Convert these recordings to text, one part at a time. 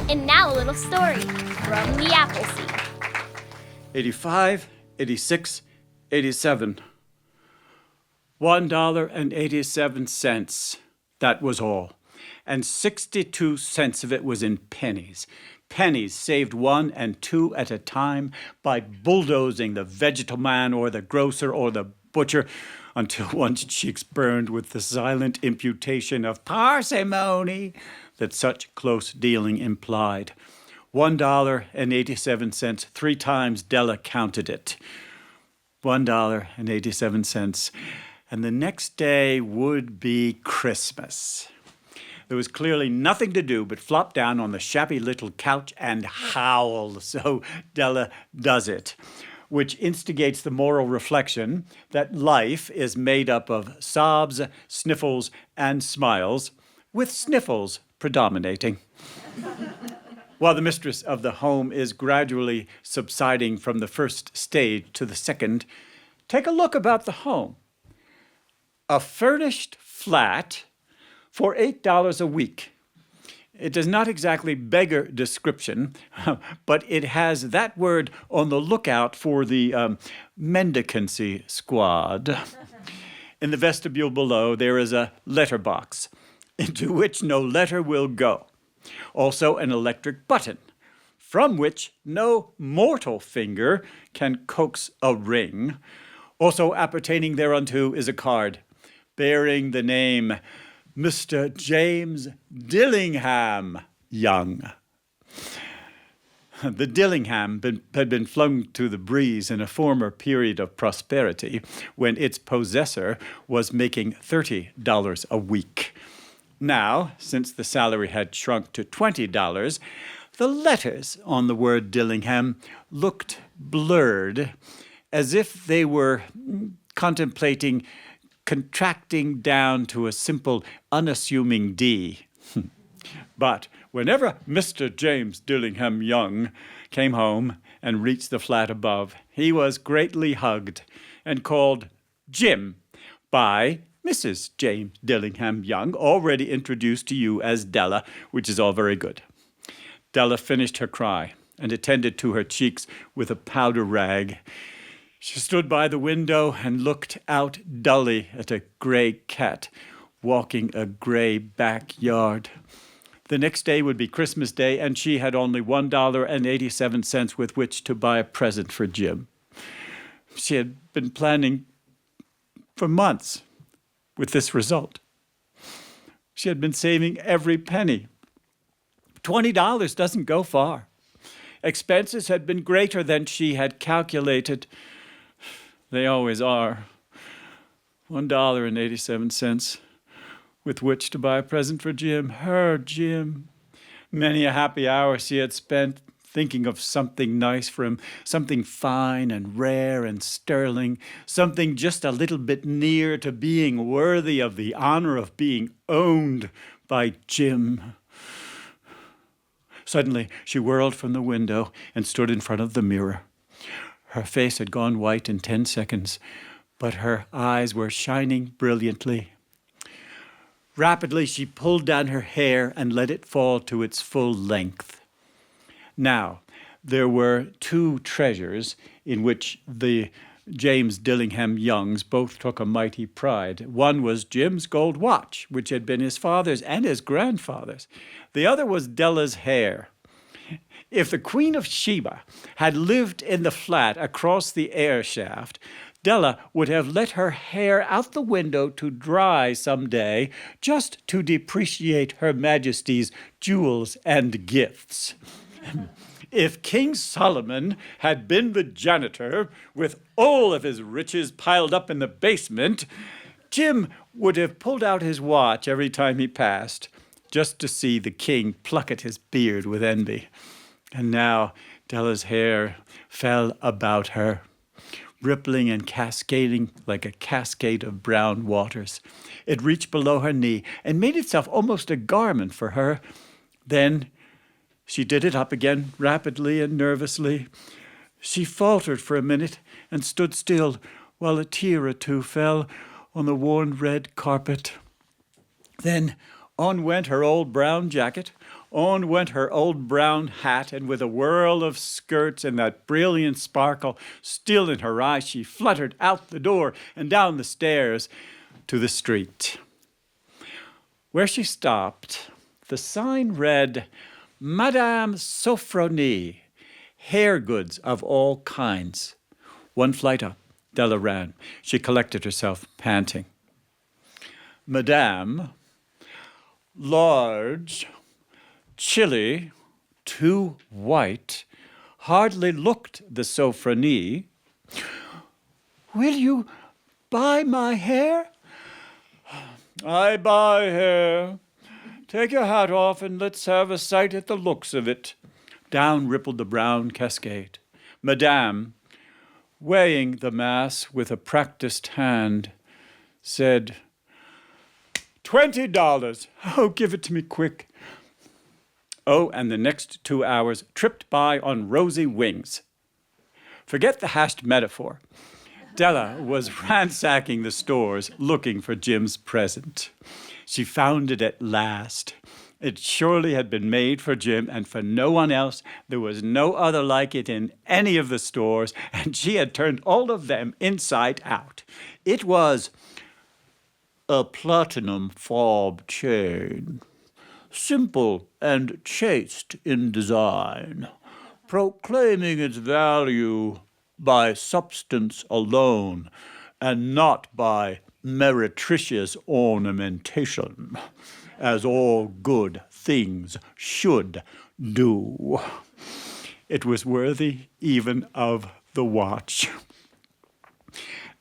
And now a little story from the Appleseed. 85, 86, 87. $1.87. That was all. And 62 cents of it was in pennies. Pennies saved 1 and 2 at a time by bulldozing the vegetable man or the grocer or the butcher until one's cheeks burned with the silent imputation of parsimony that such close dealing implied. $1.87, 3 times Della counted it. $1.87. And the next day would be Christmas. There was clearly nothing to do but flop down on the shabby little couch and howl, so Della does it, which instigates the moral reflection that life is made up of sobs, sniffles, and smiles, with sniffles predominating. While the mistress of the home is gradually subsiding from the first stage to the second, take a look about the home. A furnished flat for $8 a week. It does not exactly beggar description, but it has that word on the lookout for the mendicancy squad. In the vestibule below, there is a letter box into which no letter will go. Also an electric button from which no mortal finger can coax a ring. Also appertaining thereunto is a card bearing the name Mr. James Dillingham Young. The Dillingham had been flung to the breeze in a former period of prosperity when its possessor was making $30 a week. Now, since the salary had shrunk to $20, the letters on the word Dillingham looked blurred, as if they were contemplating contracting down to a simple, unassuming D. But whenever Mr. James Dillingham Young came home and reached the flat above, he was greatly hugged and called Jim by Mrs. James Dillingham Young, already introduced to you as Della, which is all very good. Della finished her cry and attended to her cheeks with a powder rag. She stood by the window and looked out dully at a gray cat walking a gray backyard. The next day would be Christmas Day, and she had only $1.87 with which to buy a present for Jim. She had been planning for months with this result. She had been saving every penny. $20 doesn't go far. Expenses had been greater than she had calculated. They always are. $1.87 with which to buy a present for Jim. Her Jim. Many a happy hour she had spent thinking of something nice for him, something fine and rare and sterling, something just a little bit near to being worthy of the honor of being owned by Jim. Suddenly, she whirled from the window and stood in front of the mirror. Her face had gone white in 10 seconds, but her eyes were shining brilliantly. Rapidly, she pulled down her hair and let it fall to its full length. Now, there were 2 treasures in which the James Dillingham Youngs both took a mighty pride. One was Jim's gold watch, which had been his father's and his grandfather's. The other was Della's hair. If the Queen of Sheba had lived in the flat across the air shaft, Della would have let her hair out the window to dry some day, just to depreciate Her Majesty's jewels and gifts. If King Solomon had been the janitor, with all of his riches piled up in the basement, Jim would have pulled out his watch every time he passed, just to see the king pluck at his beard with envy. And now Della's hair fell about her, rippling and cascading like a cascade of brown waters. It reached below her knee and made itself almost a garment for her. Then she did it up again rapidly and nervously. She faltered for a minute and stood still while a tear or two fell on the worn red carpet. Then on went her old brown jacket, On went her old brown hat, and with a whirl of skirts and that brilliant sparkle still in her eyes, she fluttered out the door and down the stairs to the street. Where she stopped, the sign read, Madame Sophronie, hair goods of all kinds. One flight up, Della ran. She collected herself, panting. Madame, large, chilly, too white, hardly looked the Sophronie. Will you buy my hair? I buy hair. Take your hat off and let's have a sight at the looks of it. Down rippled the brown cascade. Madame, weighing the mass with a practiced hand, said, $20. Oh, give it to me quick. Oh, and the next 2 hours tripped by on rosy wings. Forget the hashed metaphor. Della was ransacking the stores looking for Jim's present. She found it at last. It surely had been made for Jim and for no one else. There was no other like it in any of the stores, and she had turned all of them inside out. It was a platinum fob chain, simple and chaste in design, proclaiming its value by substance alone and not by meretricious ornamentation, as all good things should do. It was worthy even of the watch.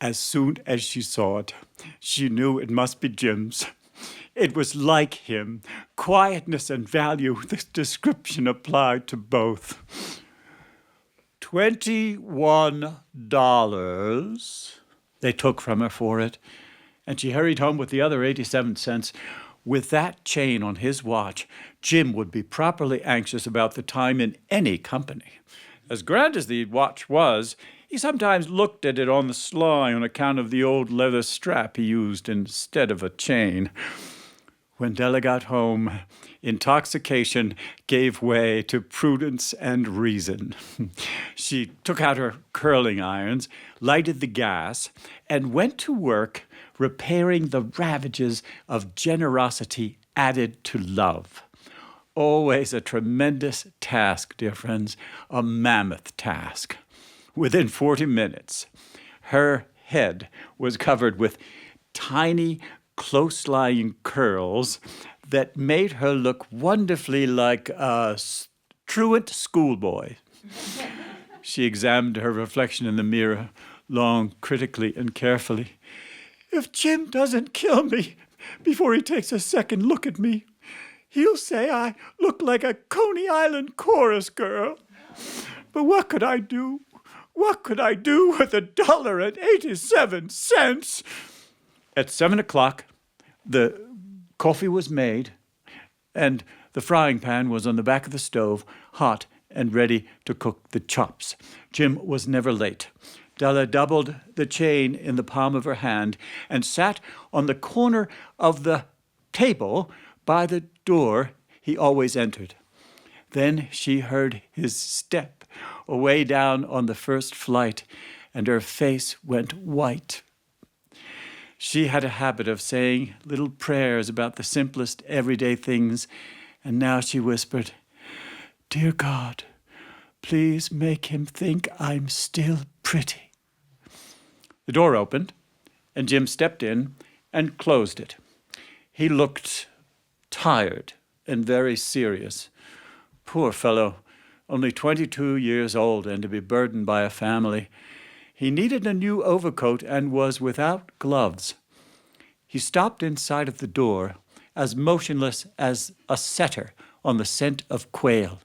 As soon as she saw it, she knew it must be Jim's. It was like him, quietness and value. The description applied to both. $21 they took from her for it, and she hurried home with the other 87 cents. With that chain on his watch, Jim would be properly anxious about the time in any company. As grand as the watch was, he sometimes looked at it on the sly on account of the old leather strap he used instead of a chain. When Della got home, intoxication gave way to prudence and reason. She took out her curling irons, lighted the gas, and went to work repairing the ravages of generosity added to love. Always a tremendous task, dear friends, a mammoth task. Within 40 minutes, her head was covered with tiny, close-lying curls that made her look wonderfully like a truant schoolboy. She examined her reflection in the mirror long, critically, and carefully. If Jim doesn't kill me before he takes a second look at me, he'll say I look like a Coney Island chorus girl. But what could I do? What could I do with $1.87? At 7 o'clock, the coffee was made, and the frying pan was on the back of the stove, hot and ready to cook the chops. Jim was never late. Della doubled the chain in the palm of her hand and sat on the corner of the table by the door he always entered. Then she heard his step away down on the first flight, and her face went white. She had a habit of saying little prayers about the simplest everyday things, and now she whispered, "Dear God, please make him think I'm still pretty." The door opened, and Jim stepped in and closed it. He looked tired and very serious. Poor fellow, only 22 years old and to be burdened by a family. He needed a new overcoat and was without gloves. He stopped inside of the door, as motionless as a setter on the scent of quail.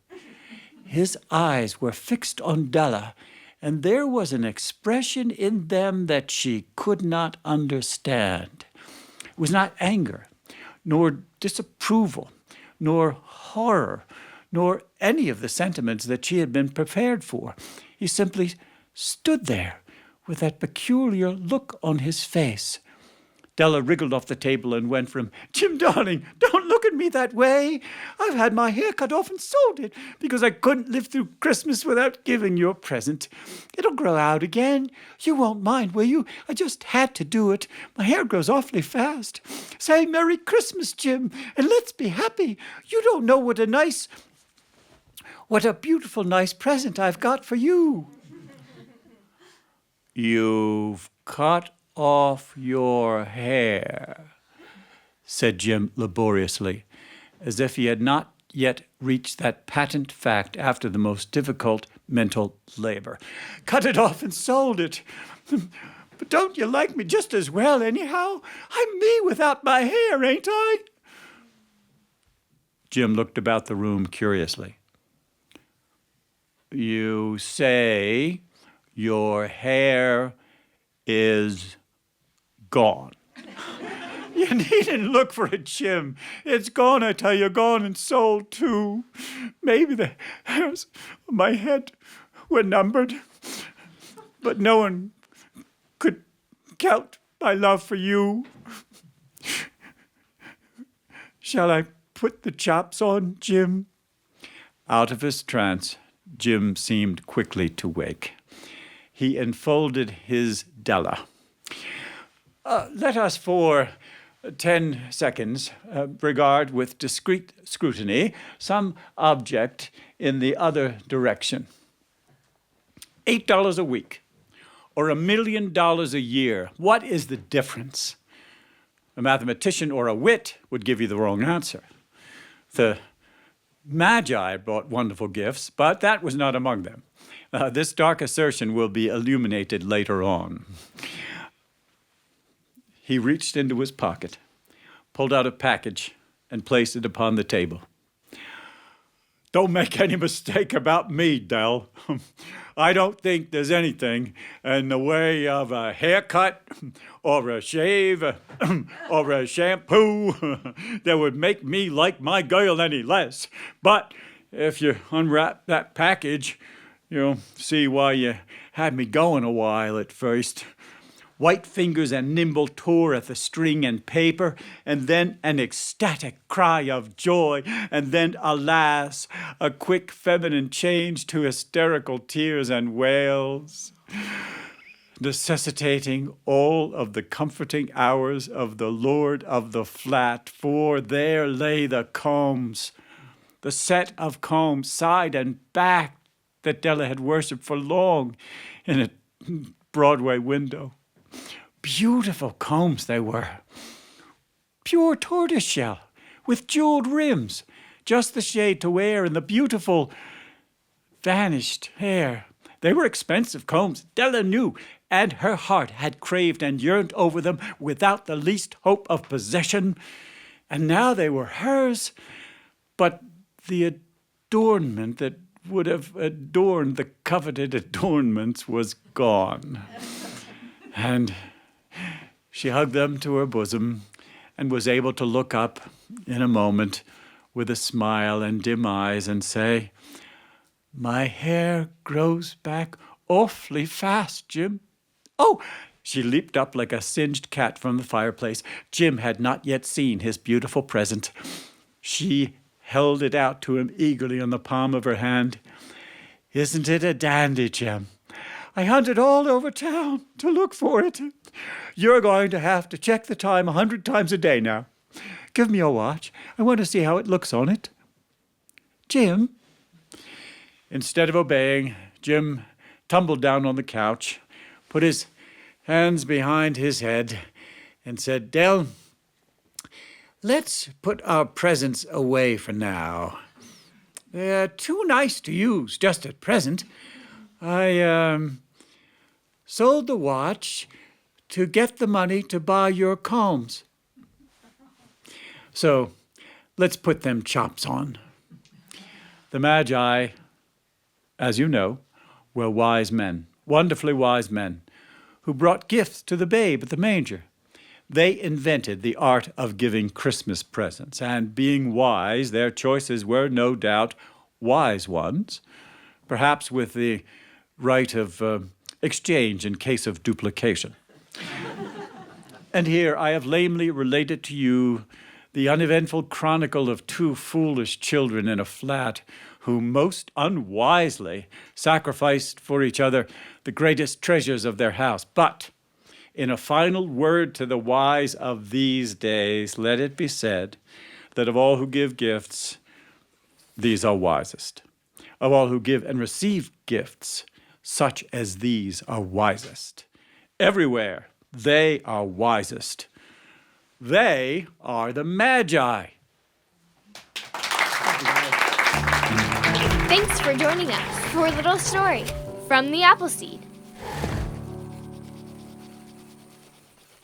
His eyes were fixed on Della, and there was an expression in them that she could not understand. It was not anger, nor disapproval, nor horror, nor any of the sentiments that she had been prepared for. He simply stood there with that peculiar look on his face. Della wriggled off the table and went from, "Jim, darling, don't look at me that way. I've had my hair cut off and sold it because I couldn't live through Christmas without giving you a present. It'll grow out again. You won't mind, will you? I just had to do it. My hair grows awfully fast. Say Merry Christmas, Jim, and let's be happy. You don't know what a beautiful, nice present I've got for you. You've cut off your hair, said Jim laboriously, as if he had not yet reached that patent fact after the most difficult mental labor. Cut it off and sold it. But don't you like me just as well anyhow? I'm me without my hair, ain't I? Jim looked about the room curiously. You say your hair is gone. You needn't look for it, Jim. It's gone, I tell you, gone and sold too. Maybe the hairs on my head were numbered, but no one could count my love for you. Shall I put the chops on, Jim? Out of his trance, Jim seemed quickly to wake. He enfolded his Della. Let us for 10 seconds regard with discreet scrutiny some object in the other direction. $8 a week or $1 million a year. What is the difference? A mathematician or a wit would give you the wrong answer. The Magi brought wonderful gifts, but that was not among them. This dark assertion will be illuminated later on. He reached into his pocket, pulled out a package, and placed it upon the table. Don't make any mistake about me, Dell. I don't think there's anything in the way of a haircut or a shave or a shampoo that would make me like my girl any less. But if you unwrap that package, you'll see why you had me going a while at first. White fingers and nimble tore at the string and paper, and then an ecstatic cry of joy, and then, alas, a quick feminine change to hysterical tears and wails, necessitating all of the comforting hours of the lord of the flat, for there lay the combs, the set of combs, side and back, that Della had worshipped for long in a Broadway window. Beautiful combs they were. Pure tortoiseshell with jeweled rims, just the shade to wear in the beautiful vanished hair. They were expensive combs, Della knew, and her heart had craved and yearned over them without the least hope of possession. And now they were hers, but the adornment that would have adorned the coveted adornments was gone. And she hugged them to her bosom and was able to look up in a moment with a smile and dim eyes and say, "My hair grows back awfully fast, Jim." Oh! She leaped up like a singed cat from the fireplace. Jim had not yet seen his beautiful present. She held it out to him eagerly on the palm of her hand. "Isn't it a dandy, Jim? I hunted all over town to look for it. You're going to have to check the time 100 times a day now. Give me your watch. I want to see how it looks on it." "Jim?" Instead of obeying, Jim tumbled down on the couch, put his hands behind his head, and said, "Dell, let's put our presents away for now. They're too nice to use just at present. I sold the watch to get the money to buy your combs. So let's put them chops on." The Magi, as you know, were wise men, wonderfully wise men, who brought gifts to the babe at the manger. They invented the art of giving Christmas presents, and being wise, their choices were no doubt wise ones, perhaps with the right of exchange in case of duplication. And here I have lamely related to you the uneventful chronicle of two foolish children in a flat who most unwisely sacrificed for each other the greatest treasures of their house. But in a final word to the wise of these days, let it be said that of all who give gifts, these are wisest. Of all who give and receive gifts, such as these are wisest. Everywhere, they are wisest. They are the Magi. Thanks for joining us for a little story from the Appleseed.